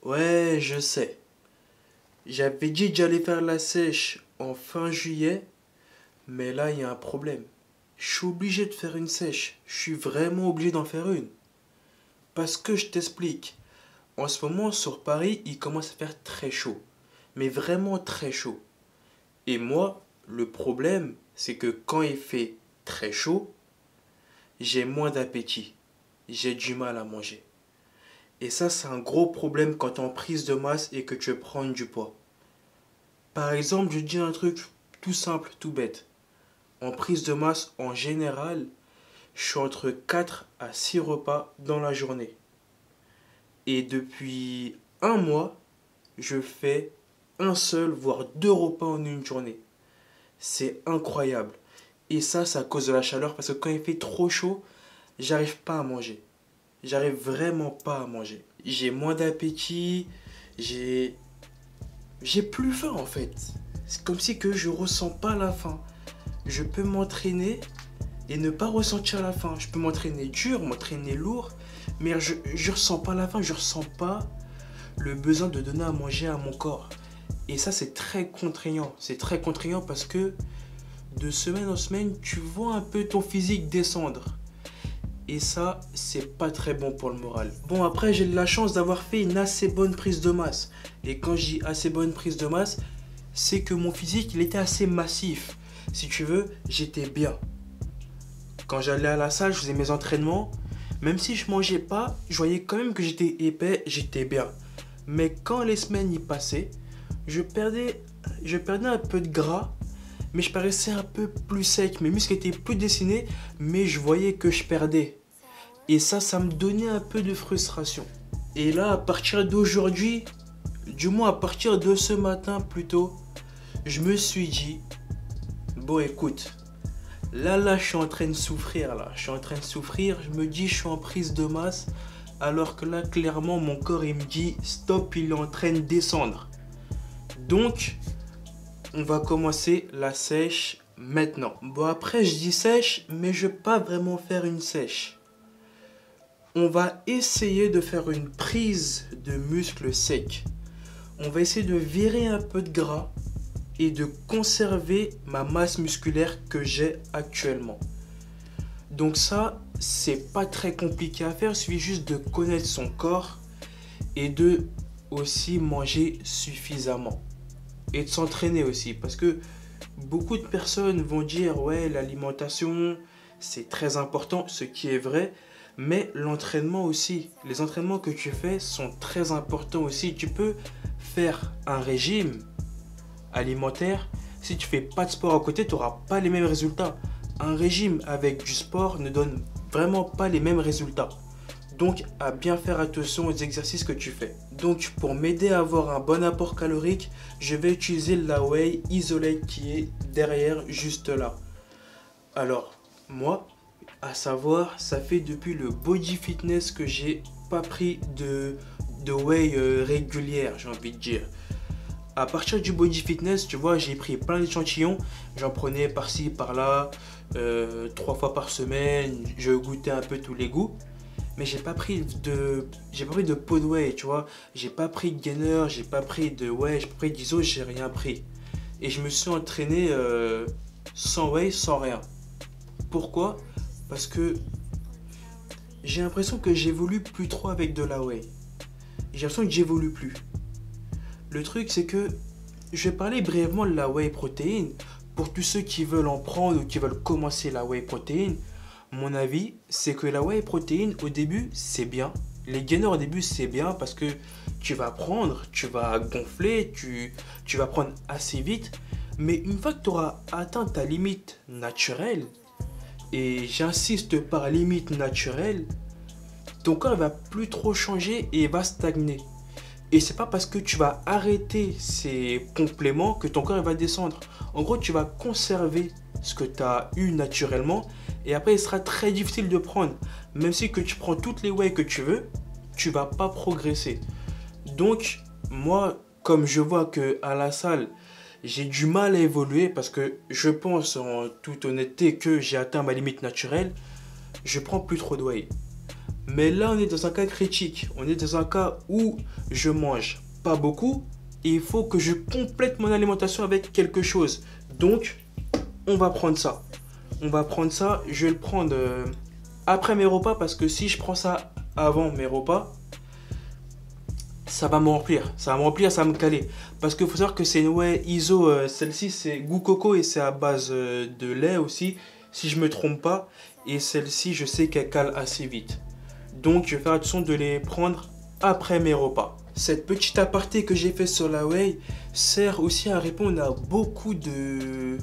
Ouais, je sais. J'avais dit que j'allais faire la sèche en fin juillet, mais là, il y a un problème. Je suis obligé de faire une sèche. Je suis vraiment obligé d'en faire une. Parce que je t'explique. En ce moment, sur Paris, il commence à faire très chaud. Mais vraiment très chaud. Et moi, le problème, c'est que quand il fait très chaud, j'ai moins d'appétit. J'ai du mal à manger. Et ça, c'est un gros problème quand tu es en prise de masse et que tu veux prendre du poids. Par exemple, je te dis un truc tout simple, tout bête. En prise de masse, en général, je suis entre 4 à 6 repas dans la journée. Et depuis un mois, je fais un seul, voire deux repas en une journée. C'est incroyable. Et ça, c'est à cause de la chaleur, parce que quand il fait trop chaud, j'arrive pas à manger. J'arrive vraiment pas à manger. J'ai moins d'appétit, j'ai j'ai plus faim en fait. C'est comme si que je ressens pas la faim. Je peux m'entraîner et ne pas ressentir la faim. Je peux m'entraîner dur, m'entraîner lourd, mais je ressens pas la faim, je ressens pas le besoin de donner à manger à mon corps. Et ça, c'est très contraignant. C'est très contraignant parce que de semaine en semaine, tu vois un peu ton physique descendre. Et ça, c'est pas très bon pour le moral. Bon, après, j'ai de la chance d'avoir fait une assez bonne prise de masse. Et quand je dis assez bonne prise de masse, c'est que mon physique, il était assez massif. Si tu veux, j'étais bien. Quand j'allais à la salle, je faisais mes entraînements. Même si je mangeais pas, je voyais quand même que j'étais épais, j'étais bien. Mais quand les semaines y passaient, je perdais, je perdais un peu de gras, mais je paraissais un peu plus sec. Mes muscles étaient plus dessinés, mais je voyais que je perdais. Et ça me donnait un peu de frustration. Et là, à partir d'aujourd'hui, du moins à partir de ce matin plutôt, je me suis dit, bon écoute, là, je suis en train de souffrir, là. Je suis en train de souffrir, je me dis, je suis en prise de masse, alors que là, clairement, mon corps, il me dit, stop, il est en train de descendre. Donc, on va commencer la sèche maintenant. Bon, après, je dis sèche, mais je ne vais pas vraiment faire une sèche. On va essayer de faire une prise de muscle sec. On va essayer de virer un peu de gras et de conserver ma masse musculaire que j'ai actuellement. Donc ça, c'est pas très compliqué à faire, il suffit juste de connaître son corps et de aussi manger suffisamment. Et de s'entraîner aussi, parce que beaucoup de personnes vont dire ouais, l'alimentation c'est très important, ce qui est vrai, mais l'entraînement aussi, les entraînements que tu fais sont très importants aussi. Tu peux faire un régime alimentaire, si tu fais pas de sport à côté, tu n'auras pas les mêmes résultats. Un régime avec du sport ne donne vraiment pas les mêmes résultats. Donc, à bien faire attention aux exercices que tu fais. Donc, pour m'aider à avoir un bon apport calorique, je vais utiliser la Whey Isolate qui est derrière, juste là. Alors, moi, à savoir, ça fait depuis le body fitness que j'ai pas pris de Whey régulière, j'ai envie de dire. À partir du body fitness, tu vois, j'ai pris plein d'échantillons. J'en prenais par-ci, par-là, 3 fois par semaine. Je goûtais un peu tous les goûts. Mais j'ai pas pris de pot de whey, tu vois. J'ai pas pris de gainer, j'ai pas pris de whey, j'ai pas pris d'iso, j'ai rien pris. Et je me suis entraîné sans whey, sans rien. Pourquoi? Parce que j'ai l'impression que j'évolue plus trop avec de la whey. J'ai l'impression que j'évolue plus. Le truc, c'est que je vais parler brièvement de la whey protéine. Pour tous ceux qui veulent en prendre ou qui veulent commencer la whey protéine, mon avis, c'est que la whey protéine, au début, c'est bien. Les gainers, au début, c'est bien parce que tu vas prendre, tu vas gonfler, tu vas prendre assez vite. Mais une fois que tu auras atteint ta limite naturelle, et j'insiste par limite naturelle, ton corps ne va plus trop changer et va stagner. Et c'est pas parce que tu vas arrêter ces compléments que ton corps va descendre. En gros, tu vas conserver ce que tu as eu naturellement et après il sera très difficile de prendre. Même si que tu prends toutes les whey que tu veux, tu vas pas progresser. Donc moi, comme je vois que à la salle, j'ai du mal à évoluer parce que je pense en toute honnêteté que j'ai atteint ma limite naturelle, je prends plus trop de whey. Mais là, on est dans un cas critique. On est dans un cas où je mange pas beaucoup et il faut que je complète mon alimentation avec quelque chose. Donc, on va prendre ça. On va prendre ça. Je vais le prendre après mes repas parce que si je prends ça avant mes repas, ça va me remplir. Ça va me remplir, ça va me caler. Parce qu'il faut savoir que c'est une whey ISO. Celle-ci, c'est goût coco et c'est à base de lait aussi, si je me trompe pas. Et celle-ci, je sais qu'elle cale assez vite. Donc, je vais faire attention de les prendre après mes repas. Cette petite aparté que j'ai fait sur la whey sert aussi à répondre à beaucoup de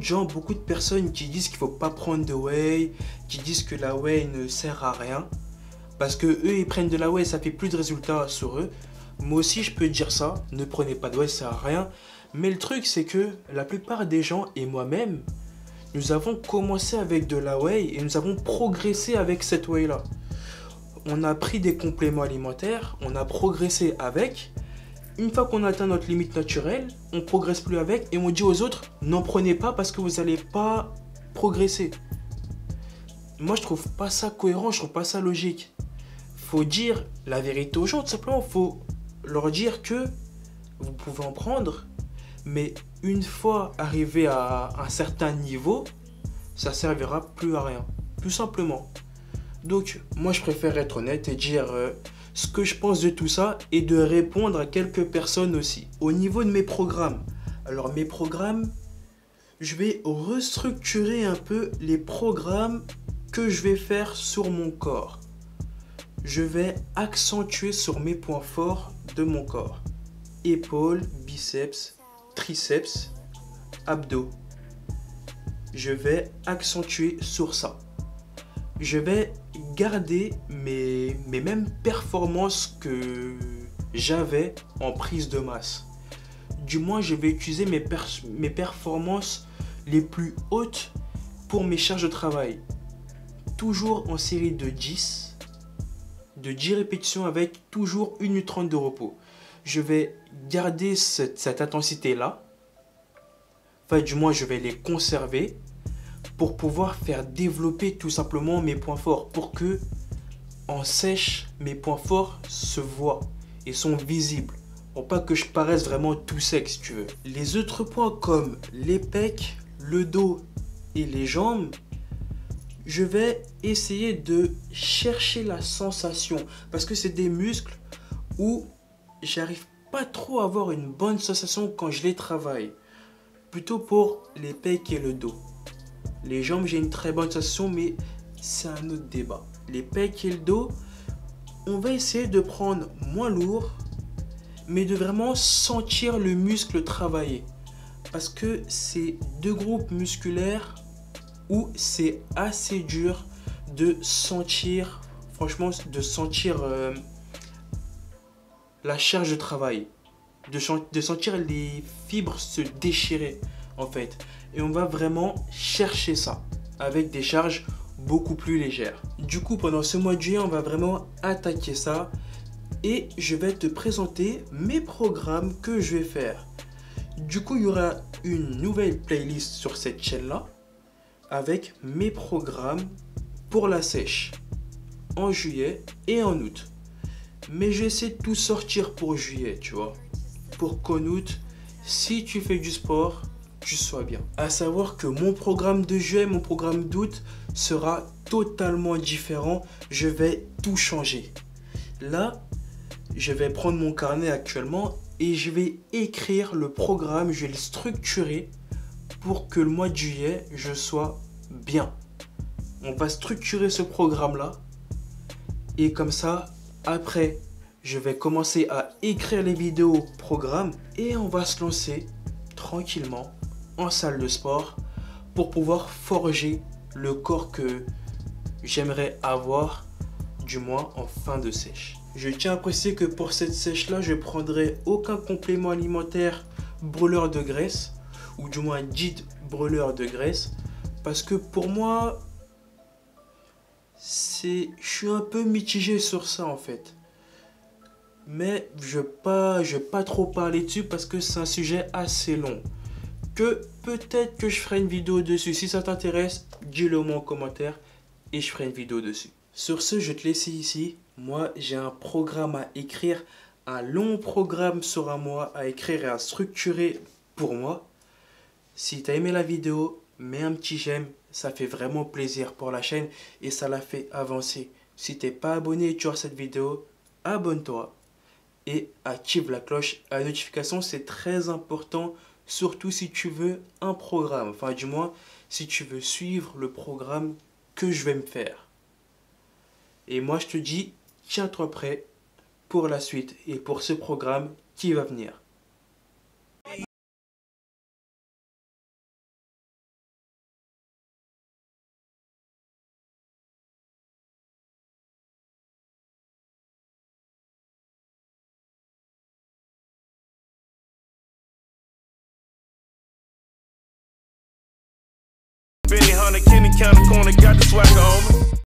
gens, beaucoup de personnes qui disent qu'il ne faut pas prendre de whey, qui disent que la whey ne sert à rien. Parce que eux, ils prennent de la whey, ça fait plus de résultats sur eux. Moi aussi, je peux dire ça, ne prenez pas de whey, ça sert à rien. Mais le truc, c'est que la plupart des gens, et moi-même, nous avons commencé avec de la whey et nous avons progressé avec cette whey-là. On a pris des compléments alimentaires, on a progressé avec. Une fois qu'on atteint notre limite naturelle, on ne progresse plus avec et on dit aux autres, n'en prenez pas parce que vous n'allez pas progresser. Moi, je trouve pas ça cohérent, je trouve pas ça logique. Faut dire la vérité aux gens, tout simplement. Faut leur dire que vous pouvez en prendre, mais une fois arrivé à un certain niveau, ça servira plus à rien, tout simplement. Donc, moi, je préfère être honnête et dire ce que je pense de tout ça et de répondre à quelques personnes aussi. Au niveau de mes programmes, alors mes programmes, je vais restructurer un peu les programmes que je vais faire sur mon corps. Je vais accentuer sur mes points forts de mon corps. Épaules, biceps, triceps, abdos. Je vais accentuer sur ça. Je vais garder mes mêmes performances que j'avais en prise de masse. Du moins, je vais utiliser mes performances les plus hautes pour mes charges de travail. Toujours en série de 10 répétitions avec toujours 1 minute 30 de repos. Je vais garder cette intensité-là. Enfin, du moins, je vais les conserver pour pouvoir faire développer tout simplement mes points forts. Pour que, en sèche, mes points forts se voient et sont visibles. Pour pas que je paraisse vraiment tout sec, si tu veux. Les autres points comme les pecs, le dos et les jambes, je vais essayer de chercher la sensation. Parce que c'est des muscles où j'arrive pas trop à avoir une bonne sensation quand je les travaille. Plutôt pour les pecs et le dos. Les jambes, j'ai une très bonne sensation, mais c'est un autre débat. Les pecs et le dos, on va essayer de prendre moins lourd, mais de vraiment sentir le muscle travailler. Parce que c'est 2 groupes musculaires où c'est assez dur de sentir, franchement, de sentir la charge de travail. De sentir les fibres se déchirer, en fait. Et on va vraiment chercher ça avec des charges beaucoup plus légères. Du coup, pendant ce mois de juillet, on va vraiment attaquer ça et je vais te présenter mes programmes que je vais faire. Du coup, il y aura une nouvelle playlist sur cette chaîne-là avec mes programmes pour la sèche en juillet et en août. Mais j'essaie de tout sortir pour juillet, tu vois. Pour qu'en août, si tu fais du sport, tu sois bien. À savoir que mon programme de juillet, mon programme d'août sera totalement différent. Je vais tout changer. Là, je vais prendre mon carnet actuellement et je vais écrire le programme, je vais le structurer pour que le mois de juillet, je sois bien. On va structurer ce programme-là et comme ça, après, je vais commencer à écrire les vidéos programme et on va se lancer tranquillement en salle de sport pour pouvoir forger le corps que j'aimerais avoir, du moins en fin de sèche. Je tiens à préciser que pour cette sèche-là, je ne prendrai aucun complément alimentaire brûleur de graisse, ou du moins dit brûleur de graisse, parce que pour moi, je suis un peu mitigé sur ça en fait. Mais je vais pas trop parler dessus parce que c'est un sujet assez long. Que peut-être que je ferai une vidéo dessus. Si ça t'intéresse, dis-le moi en commentaire et je ferai une vidéo dessus. Sur ce, je vais te laisser ici. Moi, j'ai un programme à écrire, un long programme sur un mois à écrire et à structurer pour moi. Si tu as aimé la vidéo, mets un petit j'aime, ça fait vraiment plaisir pour la chaîne et ça la fait avancer. Si tu n'es pas abonné et tu as cette vidéo, abonne-toi et active la cloche à la notification, c'est très important, surtout si tu veux un programme, enfin du moins si tu veux suivre le programme que je vais me faire. Et moi je te dis, tiens-toi prêt pour la suite et pour ce programme qui va venir. Benny Hunter, Kenny County corner, got the swagger on me.